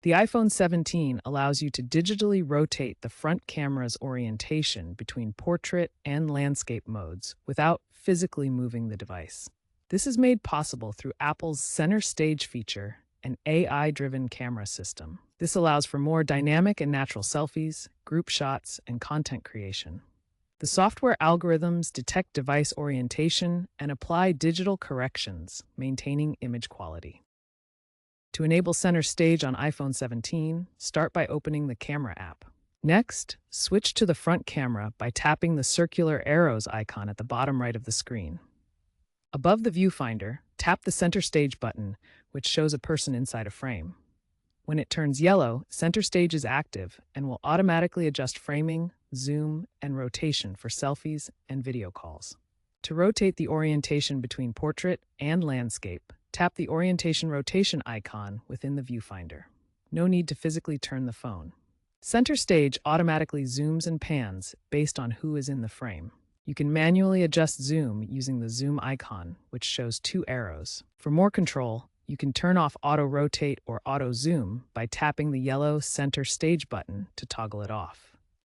The iPhone 17 allows you to digitally rotate the front camera's orientation between portrait and landscape modes without physically moving the device. This is made possible through Apple's Center Stage feature, an AI-driven camera system. This allows for more dynamic and natural selfies, group shots, and content creation. The software algorithms detect device orientation and apply digital corrections, maintaining image quality. To enable Center Stage on iPhone 17, start by opening the Camera app. Next, switch to the front camera by tapping the circular arrows icon at the bottom right of the screen. Above the viewfinder, tap the Center Stage button, which shows a person inside a frame. When it turns yellow, Center Stage is active and will automatically adjust framing, zoom, and rotation for selfies and video calls. To rotate the orientation between portrait and landscape, tap the orientation rotation icon within the viewfinder. No need to physically turn the phone. Center Stage automatically zooms and pans based on who is in the frame. You can manually adjust zoom using the zoom icon, which shows two arrows. For more control, you can turn off auto rotate or auto zoom by tapping the yellow Center Stage button to toggle it off.